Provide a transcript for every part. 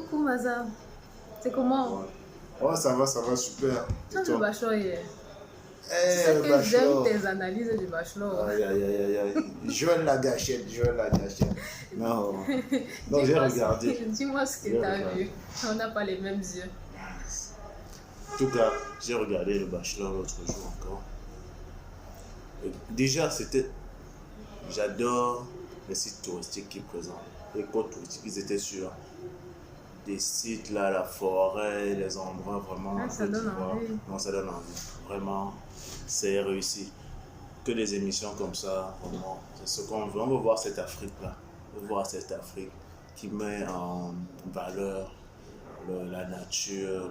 Coucou Maza, c'est comment? Ouais. Oh, ça va, super. Tu Et as le toi? bachelor hier. Tu Eh, sais le que j'aime bachelor. tes analyses du bachelor. Aïe, aïe, aïe, aïe, aïe. Joël la gâchette, Joël la gâchette. Non, non, j'ai Dis-moi regardé. dis-moi ce que J'ai tu as regardé. vu. On n'a pas les mêmes yeux. En tout cas, j'ai regardé le bachelor l'autre jour encore. Et déjà, j'adore les sites touristiques qui présentent. Les côtes touristiques, ils étaient sur des sites là, la forêt, les endroits vraiment Ah, en ça Côte donne d'Ivoire. envie. Non, ça donne envie. Vraiment, c'est réussi. Que des émissions comme ça, vraiment, c'est ce qu'on veut. On veut voir cette Afrique-là. On veut voir cette Afrique qui met en valeur la nature,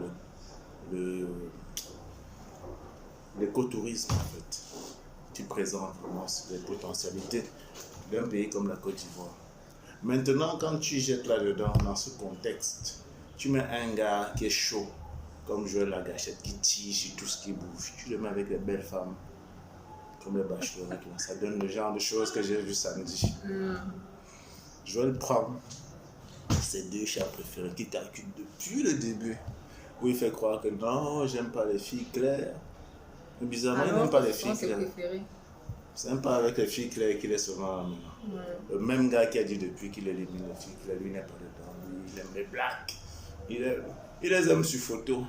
le- l'écotourisme en fait, qui présente vraiment les potentialités d'un pays comme la Côte d'Ivoire. Maintenant, quand tu jettes là-dedans, dans ce contexte, tu mets un gars qui est chaud, comme Joël Lagachette, qui tire sur tout ce qui bouge. Tu le mets avec les belles femmes, comme les bachelorettes. Ça donne le genre de choses que j'ai vu samedi. Joël prend ses deux chats préférés qui calculent depuis le début. Où il fait croire que non, j'aime pas les filles claires. Mais bizarrement, il n'aime pas les filles claires. C'est même pas avec les filles claires qu'il est souvent là maintenant. Ouais. Le même gars qui a dit depuis qu'il élimine les filles claires, lui n'est pas dedans. Lui, il aime les blacks. Il les aime sur photo.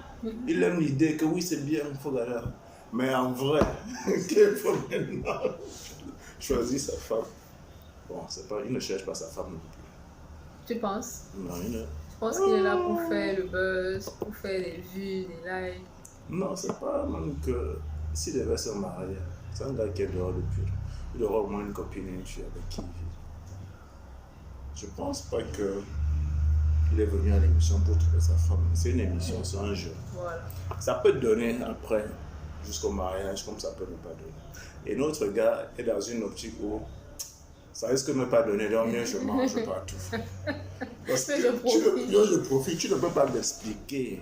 Il aime l'idée que oui, c'est bien, il faut garder. Mais en vrai, qu'il faut maintenant choisir sa femme. Bon, c'est pas, il ne cherche pas sa femme non plus. Tu penses? Non, il ne. Je pense qu'il est là pour faire le buzz, pour faire des vues, des likes. Non, c'est pas même que s'il devait se marier, c'est un gars qui est dehors depuis. Il aura au moins une copine et une fille avec qui il vit. Je pense pas que il est venu à l'émission pour trouver sa femme. C'est une émission, c'est un jeu. Voilà. Ça peut donner après, jusqu'au mariage, comme ça peut ne pas donner. Et notre gars est dans une optique où ça risque de ne pas donner, donc mieux je mange partout. Parce que je profite, tu ne peux pas m'expliquer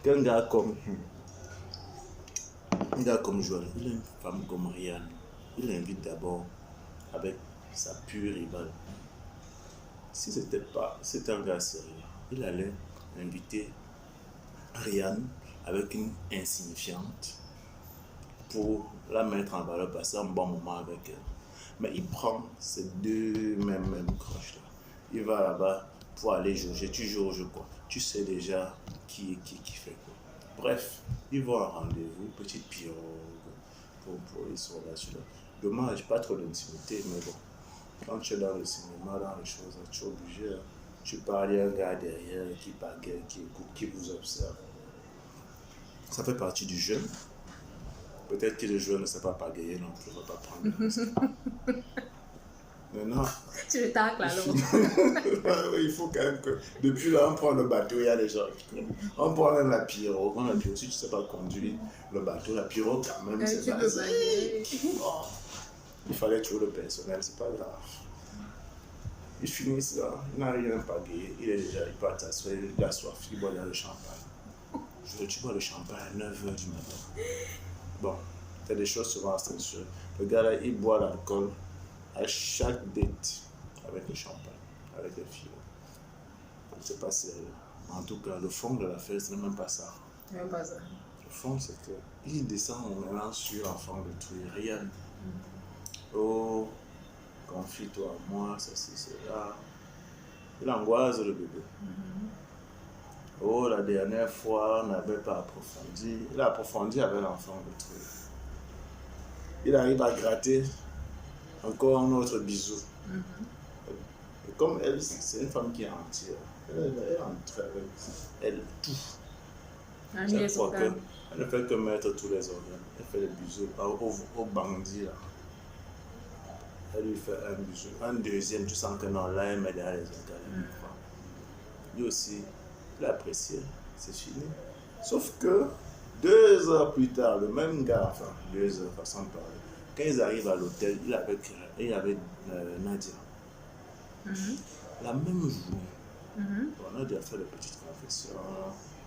qu'un gars comme Joël, il a une femme comme Rihanna, il l'invite d'abord avec sa pure rivale. Si c'était un gars sérieux, il allait inviter Rihanna avec une insignifiante pour la mettre en valeur, passer un bon moment avec elle. Mais il prend ces deux mêmes croches là. Il va là-bas pour aller jauger. Tu jauges quoi? Tu sais déjà qui fait quoi. Bref, ils vont à un rendez-vous, petite pirogue, ils sont là, celui-là. Dommage, pas trop d'intimité, mais bon. Quand tu es dans le cinéma, dans les choses, tu es obligé. Tu parles, il y a un gars derrière qui pagaie, qui écoute, qui vous observe. Ça fait partie du jeu. Peut-être que le joueur ne sait pas pagayer non plus, il ne va pas prendre le risque. Maintenant, Tu le tacles alors. il faut quand même que. Depuis là, on prend le bateau, il y a les gens qui connaissent. On prend même la pirogue. La pirogue, si tu ne sais pas conduire le bateau, la pirogue, quand même, c'est basique. Oh, il fallait trouver le personnel, c'est pas grave. Ils finissent là, il n'a rien pagayé, il part s'asseoir, il a soif, il boit le champagne. Tu bois le champagne à 9h du matin. Bon, c'est des choses souvent sensuelles. Le gars là, il boit l'alcool à chaque date avec le champagne, avec les filles. C'est pas sérieux. En tout cas, le fond de l'affaire, ce n'est même pas ça. Même pas ça. Le fond, c'est que il descend maintenant sur l'enfant de tout et rien. Oh, confie-toi à moi, ça c'est là. Il angoisse le bébé. Oh, la dernière fois, on n'avait pas approfondi. Il a approfondi avec l'enfant de truc. Il arrive à gratter encore un autre bisou. Et comme elle, c'est une femme qui est entière, elle entre avec elle tout. Chaque fois qu'elle ne fait que mettre tous les organes, elle fait des bisous au bandit là. Elle lui fait un bisou. Un deuxième, tu sens que non, là, elle met derrière les organes. Lui aussi, il a apprécié, c'est fini. Sauf que 2 heures plus tard, le même gars, enfin 2 heures, façon de parler, quand ils arrivent à l'hôtel, il avait Nadia. La même journée, on a déjà fait de petites confessions,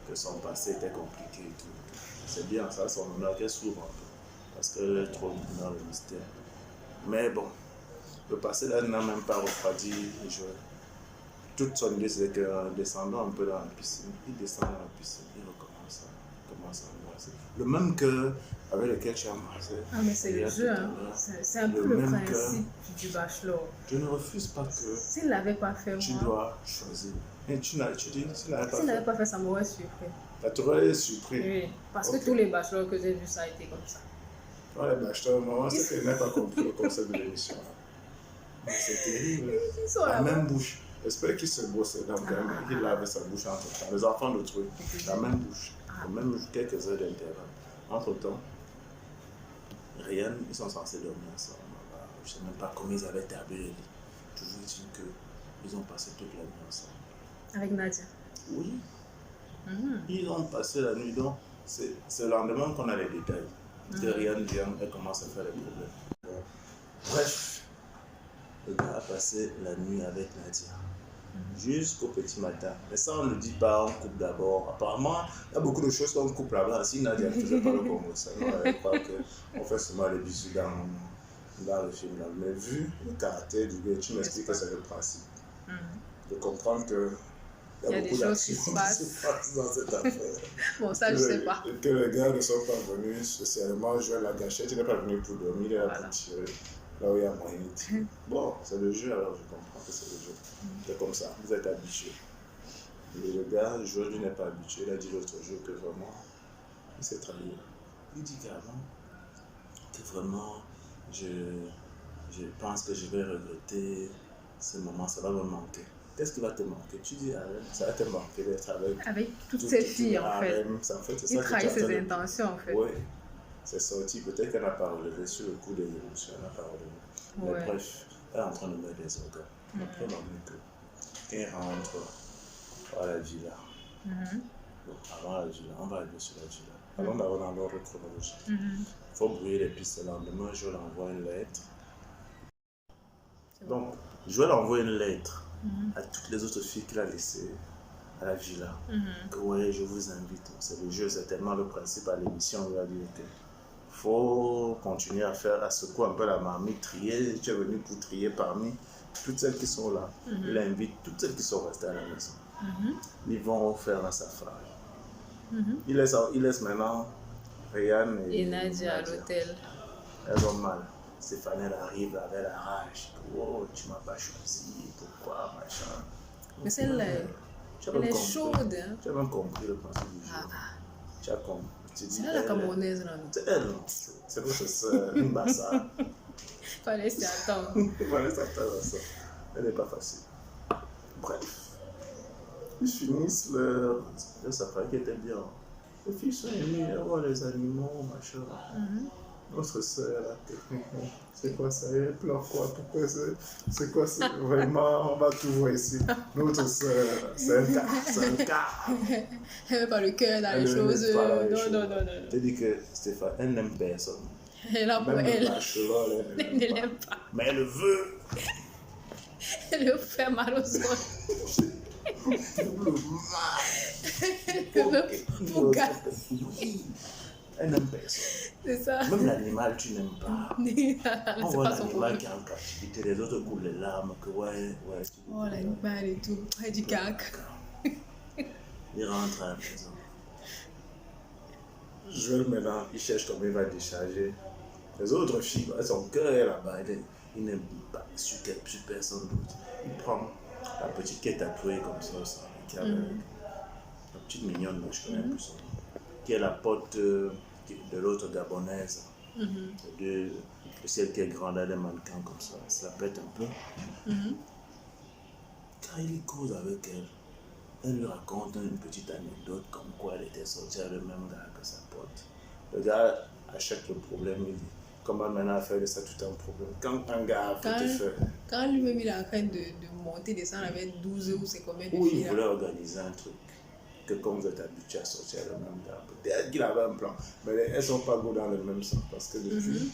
que son passé était compliqué et tout. C'est bien, ça, son honneur qu'elle s'ouvre un peu, parce qu'elle est trop dans le mystère. Mais bon, le passé là n'a même pas refroidi Joël. toute son idée, c'est qu'en descendant un peu dans la piscine, il descend dans la piscine, il recommence à embrasser. Le même cœur avec lequel tu as embrassé. Ah, mais c'est le jeu, hein. C'est un peu le principe du bachelor. Je ne refuse pas que. S'il ne l'avait pas fait, tu dois choisir. Et tu dis, s'il n'avait pas fait, ça m'aurait surpris. Ça t'aurait surpris. Oui, parce que tous les bachelors que j'ai vus, ça a été comme ça. Les bachelors, maman, c'est qu'elle n'a pas compris le concept de l'émission. C'est terrible. La même bouche. J'espère qu'il se brosse les dents quand même, qu'il lave sa bouche entre temps. Les enfants de truc, la même bouche, même quelques heures d'intervalle. Entre temps, rien, ils sont censés dormir ensemble. Je ne sais même pas comment ils avaient tablé les lits. Toujours dit qu'ils ont passé toute la nuit ensemble. Avec Nadia? Oui. Ils ont passé la nuit, donc c'est le lendemain qu'on a les détails. Que Rian vient et commence à faire les problèmes. Bref, le gars a passé la nuit avec Nadia. Jusqu'au petit matin. Mais ça, on ne le dit pas, on coupe d'abord. Apparemment, il y a beaucoup de choses qu'on coupe là-bas. Si Nadia ne faisait pas le Congo, ça ne pas qu'on fait seulement les bisous dans le film. Là. Mais vu le caractère du gars, tu m'expliques que c'est le principe. De comprendre que il y a beaucoup des choses qui se passent dans cette affaire. Bon, ça, je ne sais pas. Que les gars ne sont pas venus spécialement jouer la gâchette. Il n'est pas venu pour dormir, il est là pour tirer. Là où il y a moyen de tirer. Bon, c'est le jeu, alors je comprends que c'est le jeu. C'est comme ça, vous êtes habitués. Et le gars, le joueur, lui n'est pas habitué. Il a dit l'autre jour que vraiment, il s'est trahi. Il dit qu'avant, que vraiment, je pense que je vais regretter ce moment, ça va me manquer. Qu'est-ce qui va te manquer? Tu dis, ça va te manquer d'être avec toutes ces filles, en fait. Il trahit ses intentions, en fait. Oui, c'est sorti. Peut-être qu'elle n'a pas relevé sur le coup des émotions, elle n'a pas relevé. Mais bref, elle est en train de mettre des organes. Après, on a vu que elle rentre à la villa. Bon, avant la villa, on va aller sur la villa. Avant d'avoir dans l'ordre chronologique. Il faut brouiller les pistes. Le lendemain, je lui envoie une lettre. Donc, je vais lui envoyer une lettre à toutes les autres filles qu'il a laissées à la villa. Que ouais, je vous invite. C'est le jeu, c'est tellement le principe à l'émission. On lui a dit que faut continuer à secouer un peu la marmite, trier. Tu es venu pour trier parmi toutes celles qui sont là. Il invite toutes celles qui sont restées à la maison. Ils vont faire un safari. Il laisse maintenant Rian et Nadia à l'hôtel. Elles ont mal. Stéphanie, elle arrive avec la rage. Oh, tu ne m'as pas choisi, pourquoi, machin. Mais celle-là, elle est chaude. Hein? Tu as même compris le principe du jeu. Tu as compris. C'est elle la Camerounaise, là. C'est elle, c'est votre soeur, une bassa. Fallait s'y attendre. Fallait s'attendre à ça. Elle n'est pas facile. Bref. Ils finissent leur safari qui était bien. Les filles sont aimées, elles voient les animaux, machin. Notre soeur, là, c'est quoi ça? Elle pleure quoi? Pourquoi c'est quoi ça? Vraiment, on va tout voir ici. Notre soeur, c'est un cas. Elle met pas le cœur dans les choses. Non. Je te dis que Stéphane, elle n'aime personne. Elle a pour elle. Elle ne l'aime pas. Mais elle veut. Elle le fait mal aux autres. Pour gâter. Elle n'aime personne. C'est ça. Même l'animal, tu n'aimes pas. On voit l'animal qui est en captivité, les autres coulent les larmes, que ouais. Oh, l'animal et tout. Elle dit caca. Il rentre à la maison. Joël, maintenant, il cherche comment il va décharger. Les autres filles, son cœur est là-bas. Il n'aime pas sur personne d'autre. Il prend la petite qui est tatouée comme ça, qui est la petite mignonne, je connais plus son nom, qui est la pote de l'autre gabonaise, de celle qui est grande, elle est mannequin comme ça, la pète un peu. Quand il cause avec elle, elle lui raconte une petite anecdote comme quoi elle était sortie avec le même gars que sa pote. Le gars achète le problème, il dit comment maintenant faire de ça tout un problème. Quand un gars veut te faire. Quand lui-même il est en train de monter, descendre avec 12 ou c'est combien de filles. Ou il voulait organiser un truc. Que comme vous êtes habitué à sortir le même gars, peut-être qu'il avait un plan, mais elles ne sont pas go dans le même sens parce que depuis,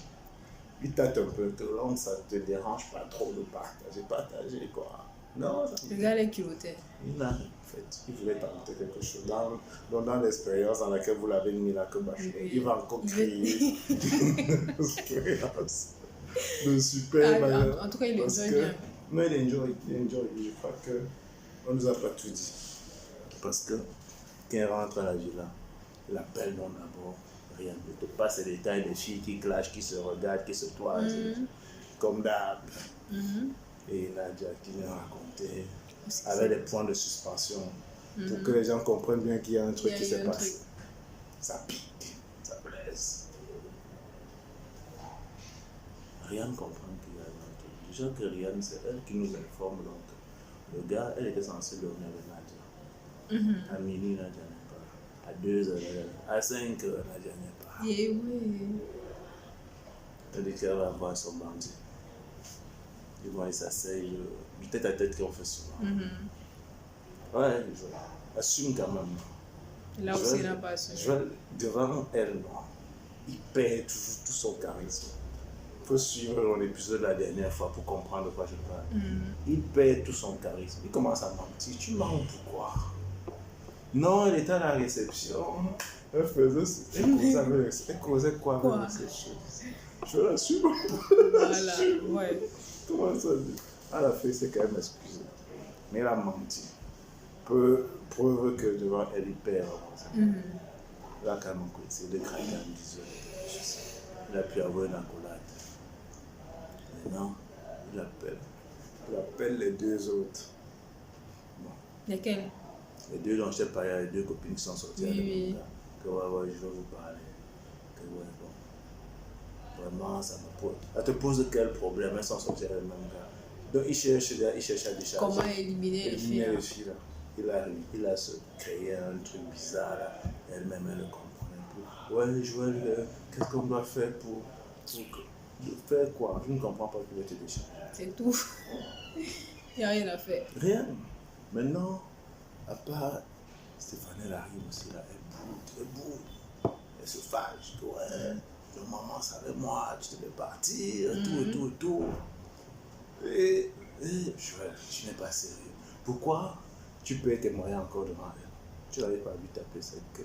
il tâte un peu que l'homme, ça ne te dérange pas trop de partager quoi. Non, ça le gars est culotté. Il a, en fait, il voulait tenter quelque chose dans l'expérience dans laquelle vous l'avez mis là que il va encore créer une expérience de super. En tout cas, il enjoy bien. Non, il enjoy, je crois que on nous a pas tout dit. Parce que quand il rentre à la villa, il appelle non d'abord, rien. Il te passe les détails des filles qui clashent, qui se regardent, qui se toisent, comme d'hab. Et Nadia qui m'a raconté, avec des points de suspension, pour que les gens comprennent bien qu'il y a un truc qui se passe. Ça pique, ça blesse. Rien ne comprend qu'il y a un truc. Déjà que Rihanna, c'est elle qui nous informe. Donc, le gars, elle était censée dormir avec Nadia. À minuit, Nadia n'est pas. À 2h, à 5h, Nadia n'est pas. Et oui. Elle dit qu'elle va voir son bandit. Et moi, il s'asseye, du tête à tête qu'on fait souvent. Ouais, je assume quand même. Là aussi, il n'a pas assumé. Devant elle, non. Il perd toujours tout son charisme. Il faut suivre l'épisode de la dernière fois pour comprendre de quoi je parle. Il perd tout son charisme. Il commence à mentir. Tu mens pourquoi? Non, elle était à la réception. Elle faisait. Elle causait quoi avec la réception? Je l'assume. Voilà, ouais. Comment ça dit? À la fin, c'est quand même excusé. Mais elle a menti. Preuve que devant elle, il perd. Là, quand même, c'est de craquer en 10 heures. Il a pu avoir une accolade. Maintenant, il appelle les deux autres. Bon. Lesquels? Les deux dont je t'ai parlé, les deux copines qui sont sorties. Oui. Que ouais, je vais vous parler. Que ouais, bon. Vraiment, ça me pose. Elle te pose quel problème? Elles sont sorties avec le même gars. Donc, il cherche à décharger. Comment éliminer les filles? Là. Il a se créé un truc bizarre là. Elle-même, elle ne comprenait plus. Ouais, Joël, qu'est-ce qu'on doit faire pour faire quoi? Je ne comprends pas qu'il va te décharger. C'est tout. Il n'y a rien à faire. Rien. Maintenant, à part Stéphane, elle arrive aussi là, elle boude. Elle se fâche. Ouais, ton maman savait moi, tu devais partir, tout. Et Joël, tu n'es pas sérieux. Pourquoi tu peux témoigner encore devant elle? Tu n'avais pas vu taper cette...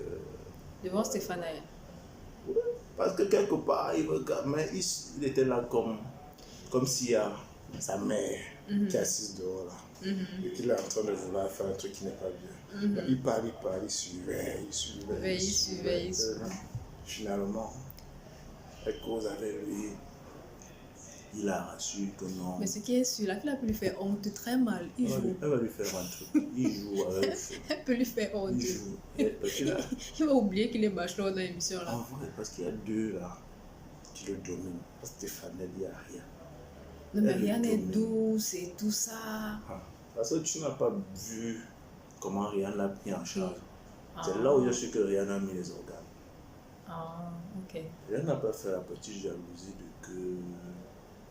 Devant Stéphane. Ouais, parce que quelque part, il regarde, mais il était là comme s'il y a sa mère qui est assise dehors là. Et qu'il est en train de vouloir faire un truc qui n'est pas bien. Il parle, il surveille. Finalement, elle cause avec lui. Il a rassuré que non. Mais ce qui est sûr, la fille a pu lui faire honte très mal. Il joue. Elle va lui faire un truc. Il joue avec le Elle peut lui faire honte. Il joue. Il va oublier qu'il est bachelor dans l'émission là. En vrai, parce qu'il y a deux là qui le dominent. Stéphane, elle dit rien. Non, mais rien n'est douce et tout ça. Parce que tu n'as pas vu comment Rihanna l'a pris en charge. C'est là où je suis que Rihanna a mis les organes. Ah, ok. Rihanna n'a pas fait la petite jalousie de que...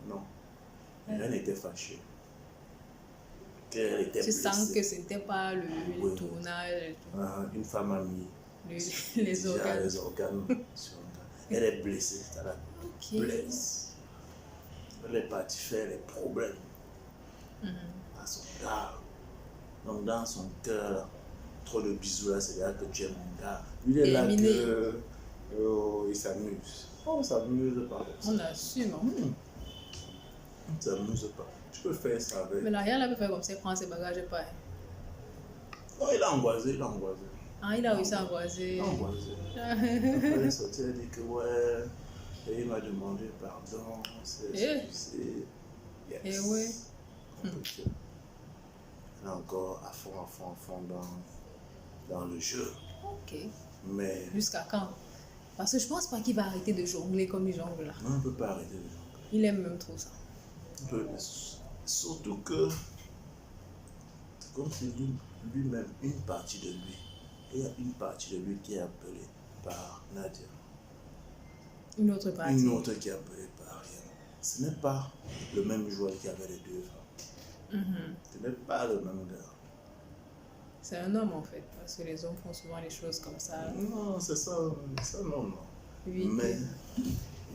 Non. Rihanna était fâchée. Qu'elle était blessée. Sens que ce n'était pas le tournage. Une femme a mis les organes. Sur elle est blessée, ça la blesse. Elle est partie faire les problèmes à son gars. Donc dans son cœur, trop de bisous là, c'est là que tu es mon gars. Lui il est là que il s'amuse. On s'amuse pas. On assume. On ne s'amuse pas. Tu peux faire ça avec. Mais là, rien là peut faire comme ça, il prend ses bagages et pas. Non, il a angoissé, Ah, il a réussi à angoisser. Il a angoissé. Après, il est sorti, il a dit que ouais, et il m'a demandé pardon, c'est excusé. Yes. Et ouais. Elle est encore à fond dans le jeu. Ok. Mais... Jusqu'à quand? Parce que je pense pas qu'il va arrêter de jongler comme il jongle là. Non, on ne peut pas arrêter de jongler. Il aime même trop ça. Surtout que c'est comme si lui-même, une partie de lui, il y a une partie de lui qui est appelée par Nadia. Une autre partie. Une autre qui est appelée par Rihanna. Ce n'est pas le même joueur qui avait les deux femmes. Ce n'est pas le même gars. C'est un homme en fait, parce que les hommes font souvent les choses comme ça. Non, c'est ça non. Oui. Mais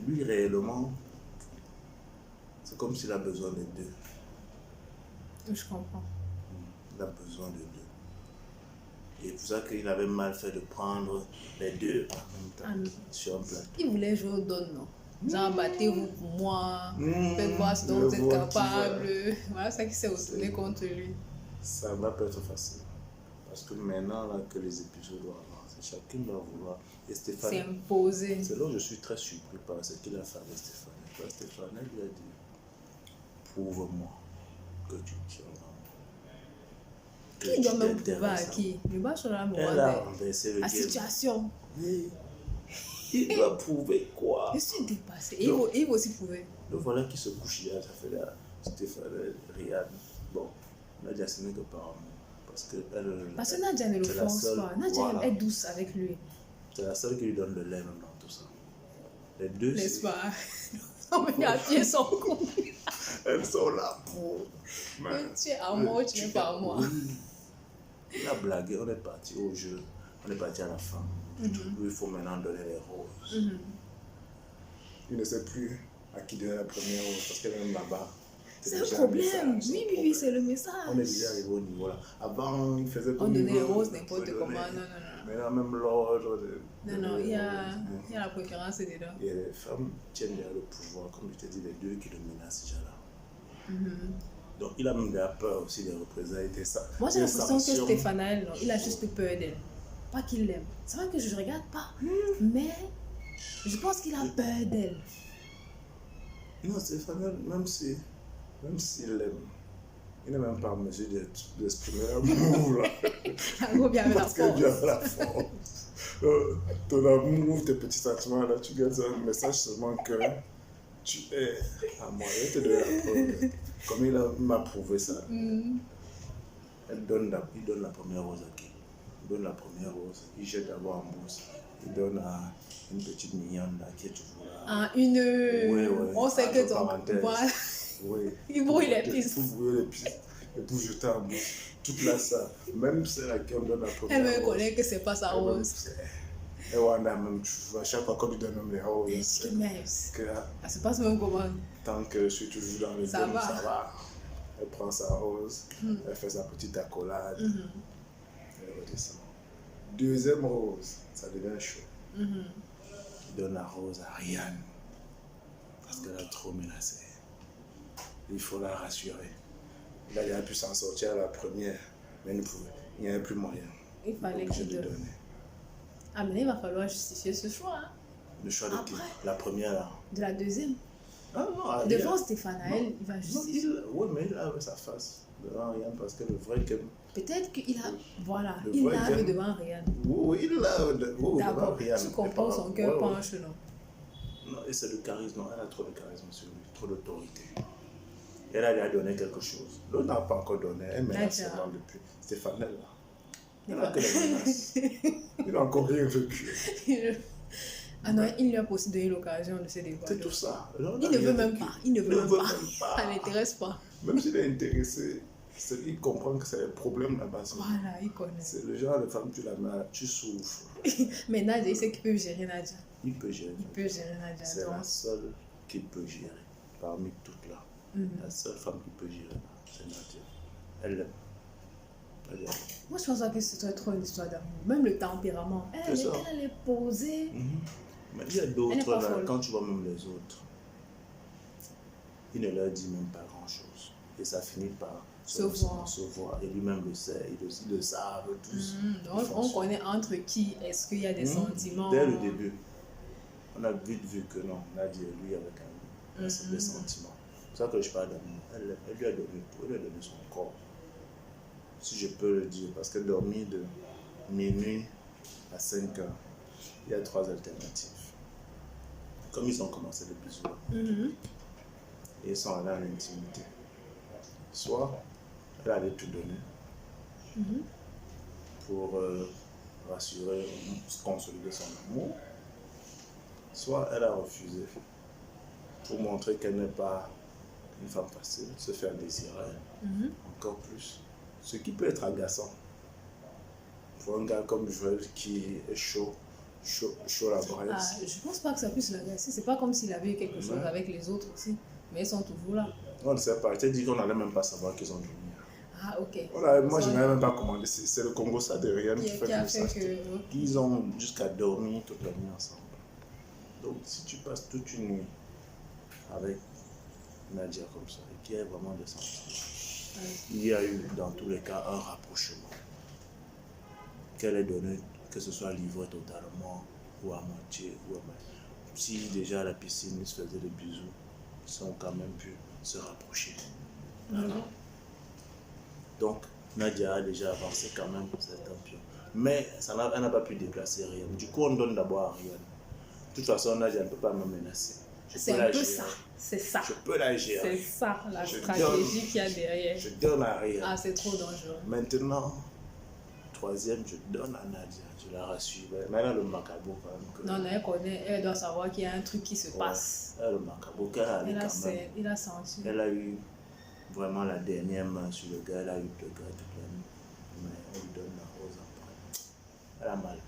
lui réellement, c'est comme s'il a besoin des deux. Je comprends. Il a besoin de deux. Et pour ça qu'il avait mal fait de prendre les deux en même temps sur un plateau. Il voulait jouer au don, non? Genre, battez-vous pour moi, faites voir ce dont vous êtes capable. Voilà ça qui s'est retourné contre lui. ça va pas être facile. Parce que maintenant là, que les épisodes doivent avancer, chacun doit vouloir. Et Stéphane, C'est imposé. c'est là où je suis très surpris par ce qu'il a fait avec Stéphane. Parce que Stéphane lui a dit, prouve-moi que tu tiens vraiment. Qui doit même prouver à qui? Le bas sur la Elle a renversé le la game. situation. Oui. Il doit prouver quoi? Je suis dépassée. Et il va aussi prouver. Le voilà qui se couche hier, ça fait là, Stéphane, Riyad. Bon, Nadia, ce n'est que par amour. Parce que Nadia ne le c'est la force seule- pas. Nadia voilà. est douce avec lui. C'est la seule qui lui donne le lait même dans tout ça. Les deux, N'est-ce c'est- pas? Non, mais il a pied son con. elles sont là pour. Tu es à moi, tu n'es pas à moi. Oui. Il a blagué, on est parti au jeu, on est parti à la fin. Lui, il faut maintenant donner les roses. Il ne sait plus à qui donner la première rose parce qu'elle est même là-bas. C'est un problème. Oui, c'est le message. On est déjà arrivé au niveau là. Avant, il faisait On comme il donnait les veut, roses il n'importe pouvait comment. donner. Non. Maintenant, même l'ordre de. Non, il y a la préférence dedans. Et les femmes tiennent derrière le pouvoir, comme je t'ai dit, les deux qui le menacent déjà là. Donc, il a même déjà peur aussi des représailles. Moi, j'ai l'impression que Stéphane, il a juste peur d'elle. Pas qu'il l'aime. C'est vrai que je ne regarde pas. Mais je pense qu'il a peur d'elle. Non, Stéphane, même s'il l'aime, il n'est même pas en mesure d'exprimer l'amour là. L'amour bien avec la Parce que Dieu force. a la force. Ton amour, tes petits sentiments là, tu gardes un message seulement que tu es à moi. Je vais te donner la preuve. Comme il m'a prouvé ça. Il donne la première rose à qui? Il donne la première rose. Il jette d'abord en mousse. Il donne à une petite mignonne là qui est toujours là. Ah, une. Oui. On sait que ton. Parenthèse. Voilà. Oui. Il brouille les pistes. Pour brouiller les pistes. Et pour jeter en mousse. Toute là, ça. Même celle à qui on donne la première Elle me rose. connaît que c'est pas sa rose. Et Wanda même, tu vois, à chaque fois qu'on lui donne même les roses. Est-ce que même. Que Ça se passe même comment? tant que je suis toujours dans le Ça game, va. ça va. Elle prend sa rose, elle fait sa petite accolade, elle redescend. Deuxième rose, ça devient chaud. Il donne la rose à Rihanna parce qu'elle a trop menacé. Il faut la rassurer. Il a déjà pu s'en sortir à la première, mais il n'y avait plus moyen. Il fallait Donc, je qu'il lui donne. donnais. Ah, mais là, il va falloir justifier ce choix. Hein. Le choix de qui? Après. La première là. De la deuxième. Ah non, Devant Stéphane, il va non, justifier. oui, mais il a sa face devant Rihanna parce que le vrai Ken. Peut-être qu'il a. Voilà, Le il vrai l'a Ken. devant Rihanna. Oui, il l'a devant D'abord, Rihanna. tu comprends son cœur penche, non? Non, et c'est le charisme. Non, elle a trop de charisme sur lui, trop d'autorité. Elle a déjà donné quelque chose. L'autre n'a pas encore donné. Elle menace Nadia. seulement depuis. Stéphane est là. Elle a que les menaces. Il n'a encore rien vécu. Ah non, il lui a aussi donné l'occasion de se dévoiler. C'est tout ça. Il ne veut même pas. Il ne veut même pas. pas. Ça ne l'intéresse pas. Même s'il est intéressé, il comprend que c'est le problème là-bas. Voilà, il connaît. C'est le genre de femme, tu la mets, tu souffres. Mais Nadia, il sait qu'il peut gérer Nadia. Il peut gérer. Il peut gérer Nadia. C'est donc. la seule qui peut gérer parmi toutes là. La seule femme qui peut gérer, c'est Nadia. Elle l'aime. Elle l'aime. Moi, je pense pas que ce soit trop une histoire d'amour. Même le tempérament. Elle C'est ça. est posée. Mais il y a Elle est d'autres pas là, folle. quand tu vois même les autres, il ne leur dit même pas grand chose. Et ça finit par Se voir. se voir. Et lui-même le sait, ils le savent tous. Donc, on connaît entre qui est-ce qu'il y a des sentiments. Dès le début, on a vite vu que non, Nadia et lui avec des sentiments. C'est ça que je parle d'amour. Elle lui a donné tout, elle lui a donné son corps. Si je peux le dire, parce qu'elle dormit de minuit à 5 heures. Il y a 3 alternatives. Comme ils ont commencé le bisou, et ils sont allés à l'intimité. Soit elle allait tout donner pour rassurer, consolider son amour, soit elle a refusé pour montrer qu'elle n'est pas une femme facile, se faire désirer encore plus. Ce qui peut être agaçant pour un gars comme Joël qui est chaud la braise. Ah, je pense pas que ça puisse l'agacer. C'est pas comme s'il avait eu quelque chose avec les autres aussi. Mais ils sont toujours là. On ne sait pas. Je t'ai dit qu'on n'allait même pas savoir qu'ils ont dormi. Ah, ok. Moi, je n'avais même pas commandé. C'est le Congo ça de Rihanna qui fait que ça. Ils ont jusqu'à dormir toute la nuit ensemble. Donc, si tu passes toute une nuit avec Nadia comme ça, et qu'il y a vraiment des sentiments, il y a eu dans tous les cas un rapprochement. Qu'elle ait donné, que ce soit livré totalement ou à moitié. Si déjà à la piscine ils se faisaient des bisous, ils ont quand même pu se rapprocher. Donc Nadia a déjà avancé quand même pour cet pion. Mais elle n'a pas pu déplacer Ariane. Du coup, on donne d'abord à Ariane. De toute façon, Nadia ne peut pas me menacer. C'est un peu ça. C'est ça. Je peux la gérer. C'est ça la stratégie qu'il y a derrière. Je donne à Ariane. Ah, c'est trop dangereux. Maintenant, troisième, je donne à Nadia. Je la rassure. Mais elle a le macabo quand même. Non, elle connaît. Elle doit savoir qu'il y a un truc qui se passe. Elle a le macabo qu'elle a eu quand même. Il a senti. Elle a eu vraiment la dernière main sur le gars. Elle a eu le gars toute la nuit. Mais on lui donne la rose après. Elle a mal.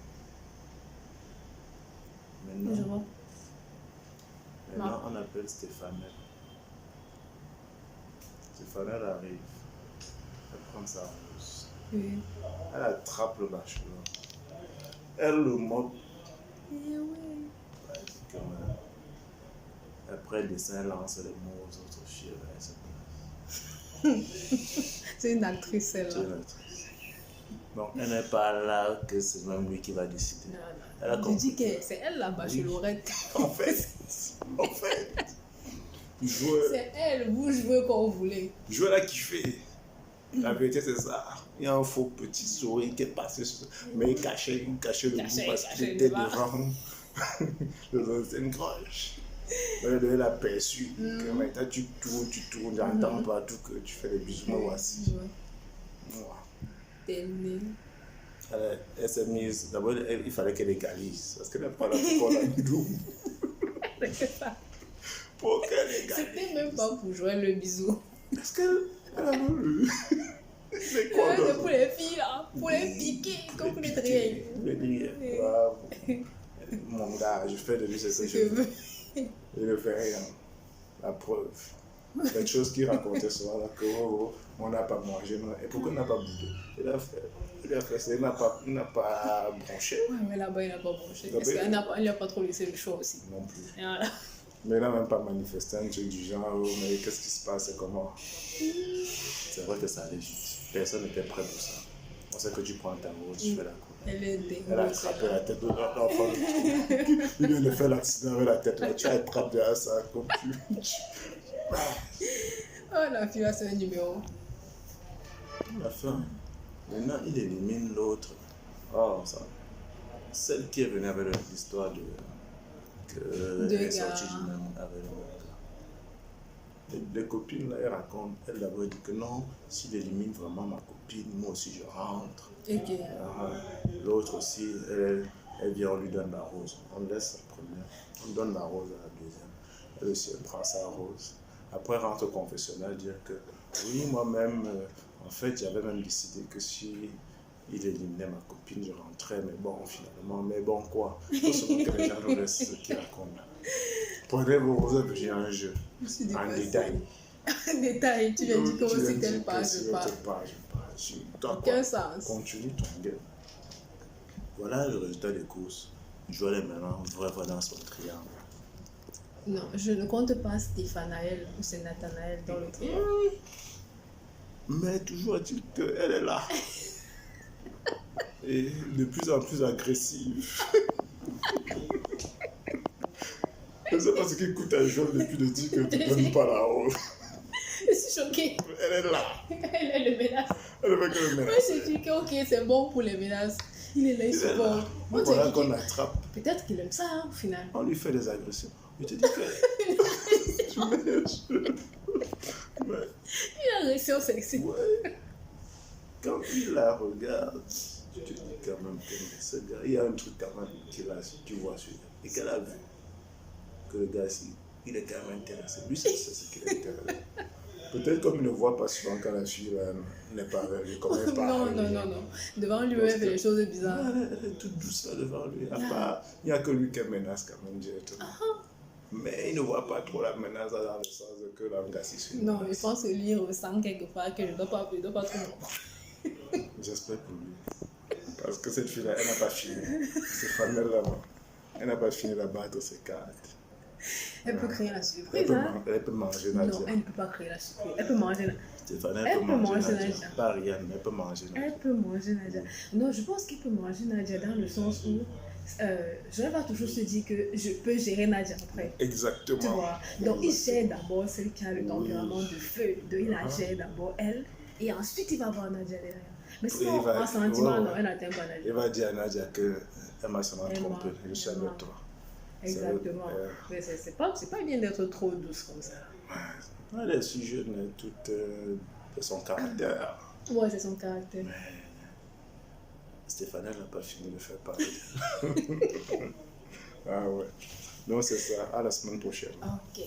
Maintenant, on appelle Stéphanelle. Stéphanelle arrive. Elle prend sa rose. Oui. Elle attrape le bachelor. Elle le moque. Après le dessin, elle lance les mots aux autres filles. C'est une actrice, celle-là. C'est une actrice. Donc, elle n'est pas là que c'est même lui qui va décider. Tu dis que c'est elle la bachelorette. En fait, c'est elle, vous jouez quand vous voulez. Je veux la kiffer. La vérité, c'est ça. Il y a un faux petit sourire qui est passé sur... Mais il cachait le bout parce qu'il était devant le anciennes croches. Elle l'a perçu. Maintenant, tu tournes, j'entends partout que tu fais des bisous. Moi, voici. Elle s'est mise. D'abord, il fallait qu'elle égalise. Parce qu'elle n'est pas là pour la bidou. C'est ça. Pour qu'elle égalise. C'était même pas pour jouer le bisou. Est-ce qu'elle a voulu? C'est pour les filles là, pour les piquer, comme pour les driller. Les driller, bravo. Mon gars, je fais de lui ce que je veux. Il ne fait rien. La preuve. Quelque chose qu'il racontait souvent là, que on n'a pas mangé. Et pourquoi on n'a pas boudé? Il a fait ça, il n'a pas bronché. Ouais, mais là-bas, il n'a pas bronché. Parce qu'il n'a pas trop laissé le choix aussi. Non plus. Et voilà. Mais il n'a même pas manifesté un truc du genre, mais qu'est-ce qui se passe et comment? C'est vrai que ça allait vite. Personne n'était prêt pour ça. On sait que tu prends ta rose, tu fais la cour. Elle a attrapé la tête de l'enfant. Il vient de faire l'accident avec la tête. Là. Tu attrapes derrière ça comme tu... Oh, la fille, c'est un numéro. La fin. Maintenant, il élimine l'autre. Oh, ça. Celle qui est venue avec l'histoire de... que elle est sortie du même avec le même gars. Les copines, là, elles racontent. Elle d'abord dit que non, s'il élimine vraiment ma copine, moi aussi je rentre. Okay. L'autre aussi, elle vient, on lui donne la rose. On laisse la première, on donne la rose à la deuxième. Elle aussi, elle prend sa rose. Après, elle rentre au confessionnal, dire que oui, moi-même, en fait, j'avais même décidé que si il éliminait ma copine, je rentrais, mais bon, finalement, mais bon, quoi. Il faut souvent que les gens nous laissent ce qu'ils racontent. Prenez vos roses, j'ai un jeu. En détail. En détail, tu lui as dit comment c'est telle page, je pars. Aucun sens. Continue ton game. Voilà le résultat des courses. Joël est maintenant vraiment dans son triangle. Non, je ne compte pas Stéphanaël ou c'est Nathanaël dans le triangle. Mais toujours est-il qu'elle est là. Et de plus en plus agressive. Je ne sais pas ce qui coûte à Joël depuis de dire que tu ne donnes pas la rose. Je suis choquée. Elle est là. Elle le menace. Elle ne fait que le menacer. Moi, je dis que ok, c'est bon pour les menaces. Il est là, il se voit. Voilà qu'on attrape. Peut-être qu'il aime ça, hein, au final. On lui fait des agressions. Je te dis que... Une agression sexy. Ouais. Quand il la regarde, tu te dis quand même que ce gars, il y a un truc quand même tu vois sur lui. Et qu'elle a vu que le gars, il est quand même intéressé. Lui, c'est ce qu'il est intéressé. Peut-être comme il ne voit pas souvent quand la fille n'est pas avec lui. Non. Devant lui, elle fait des choses bizarres. Elle est toute douce là devant lui. À part, il n'y a que lui qui menace quand même directement. Mais il ne voit pas trop la menace dans le sens que l'engagement suit. Non, je pense que lui ressent quelque part que je ne dois pas trop. J'espère pour lui. Parce que cette fille-là, elle n'a pas fini. Cette femme-là, elle n'a pas fini la battre ses cartes. Elle peut créer la surprise. Elle peut manger Nadia. Non, elle ne peut pas créer la surprise. Elle peut manger. Stéphane, Elle peut manger Nadia. Pas Ariane, elle peut manger Nadia. Elle peut manger Nadia. Non, je pense qu'il peut manger Nadia dans le sens où je ne vais pas toujours se dire que je peux gérer Nadia après. Exactement. Tu vois? Donc, il gère d'abord celle qui a le tempérament de feu. Donc, il la gère d'abord elle. Et ensuite, il va voir Nadia derrière. Mais sinon, en sentiment, non, elle n'atteint pas Nadia. Il va dire à Nadia qu'elle m'a seulement trompé. Je suis avec toi. Exactement. Mais c'est pas bien d'être trop douce comme ça. Elle est si jeune, toute de son caractère. Ouais, c'est son caractère. Mais Stéphane n'a pas fini de faire parler. Ah ouais. Donc c'est ça. À la semaine prochaine. Ok.